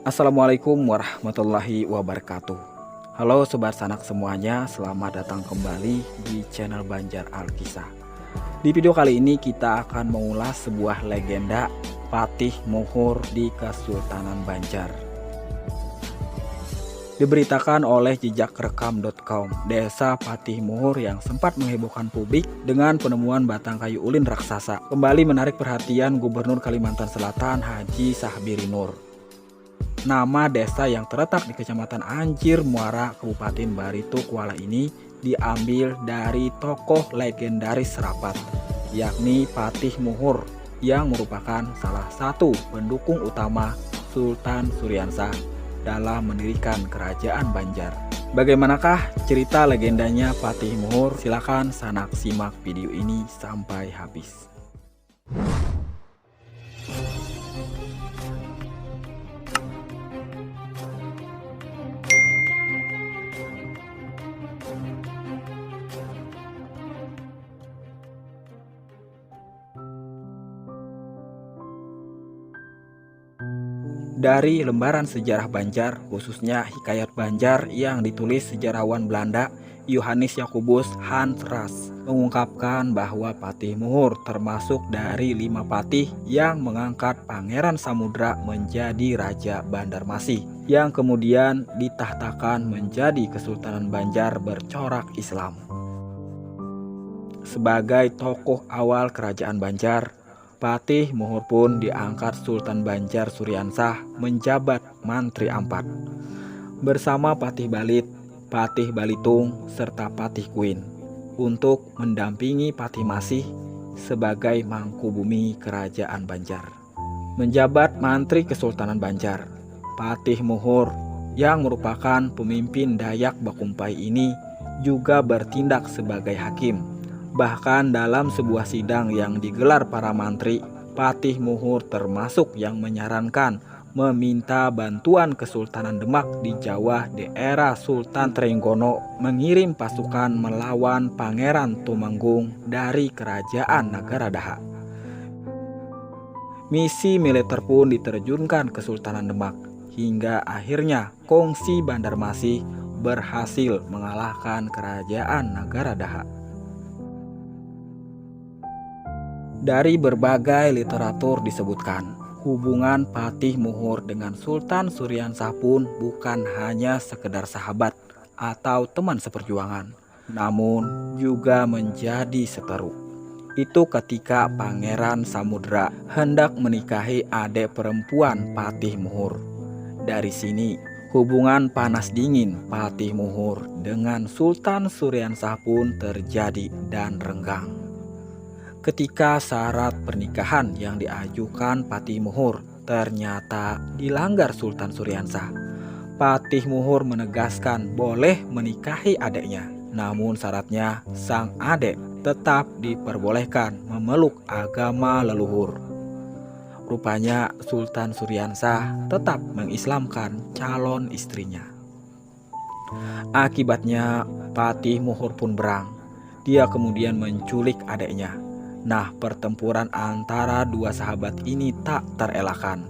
Assalamualaikum warahmatullahi wabarakatuh. Halo Sobat Sanak semuanya, selamat datang kembali di channel Banjar Alkisah. Di video kali ini kita akan mengulas sebuah legenda Patih Muhur di Kesultanan Banjar. Diberitakan oleh jejakrekam.com, desa Patih Muhur yang sempat menghebohkan publik dengan penemuan batang kayu ulin raksasa kembali menarik perhatian Gubernur Kalimantan Selatan Haji Sahbiri Nur. Nama desa yang terletak di Kecamatan Anjir Muara, Kabupaten Barito Kuala ini diambil dari tokoh legendaris Serapat, yakni Patih Muhur yang merupakan salah satu pendukung utama Sultan Suryansah dalam mendirikan Kerajaan Banjar. Bagaimanakah cerita legendanya Patih Muhur? Silakan Sanak simak video ini sampai habis. Dari lembaran sejarah Banjar, khususnya Hikayat Banjar yang ditulis sejarawan Belanda Johannes Jacobus Hans Ras, mengungkapkan bahwa Patih Muhur termasuk dari 5 patih yang mengangkat Pangeran Samudra menjadi Raja Bandarmasih, yang kemudian ditahtakan menjadi Kesultanan Banjar bercorak Islam. Sebagai tokoh awal Kerajaan Banjar, Patih Muhur pun diangkat Sultan Banjar Suryansah menjabat Mantri Ampat bersama Patih Balit, Patih Balitung, serta Patih Kuin untuk mendampingi Patih Masih sebagai Mangkubumi Kerajaan Banjar. Menjabat Mantri Kesultanan Banjar, Patih Muhur yang merupakan pemimpin Dayak Bakumpai ini juga bertindak sebagai hakim. Bahkan dalam sebuah sidang yang digelar para mantri, Patih Muhur termasuk yang menyarankan meminta bantuan Kesultanan Demak di Jawa di era Sultan Trenggono mengirim pasukan melawan Pangeran Tumenggung dari Kerajaan Nagara Daha. Misi militer pun diterjunkan Kesultanan Demak hingga akhirnya Kongsi Bandarmasih berhasil mengalahkan Kerajaan Nagara Daha. Dari berbagai literatur disebutkan, hubungan Patih Muhur dengan Sultan Suryansah pun bukan hanya sekedar sahabat atau teman seperjuangan, namun juga menjadi seteru. Itu ketika Pangeran Samudra hendak menikahi adik perempuan Patih Muhur. Dari sini, hubungan panas dingin Patih Muhur dengan Sultan Suryansah pun terjadi dan renggang. Ketika syarat pernikahan yang diajukan Patih Muhur ternyata dilanggar Sultan Suryansah, Patih Muhur menegaskan boleh menikahi adiknya, namun syaratnya sang adik tetap diperbolehkan memeluk agama leluhur. Rupanya Sultan Suryansah tetap mengislamkan calon istrinya. Akibatnya Patih Muhur pun berang. Dia kemudian menculik adiknya. Nah, pertempuran antara dua sahabat ini tak terelakkan.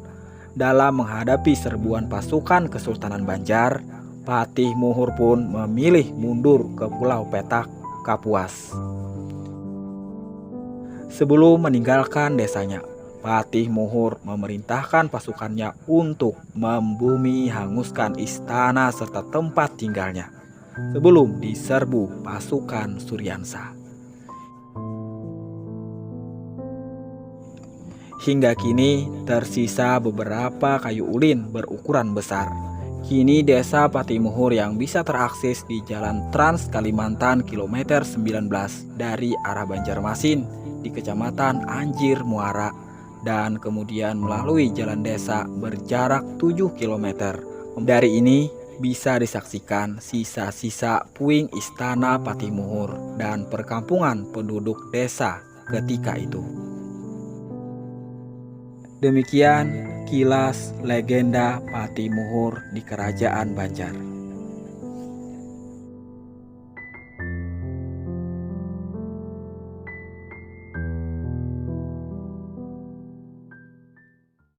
Dalam menghadapi serbuan pasukan Kesultanan Banjar, Patih Muhur pun memilih mundur ke Pulau Petak, Kapuas. Sebelum meninggalkan desanya, Patih Muhur memerintahkan pasukannya untuk membumi hanguskan istana serta tempat tinggalnya sebelum diserbu pasukan Suryansah. Hingga kini tersisa beberapa kayu ulin berukuran besar. Kini desa Patih Muhur yang bisa terakses di Jalan Trans Kalimantan kilometer 19 dari arah Banjarmasin di Kecamatan Anjir Muara dan kemudian melalui jalan desa berjarak 7 km. Dari ini bisa disaksikan sisa-sisa puing istana Patih Muhur dan perkampungan penduduk desa ketika itu. Demikian kilas legenda Patih Muhur di Kerajaan Banjar.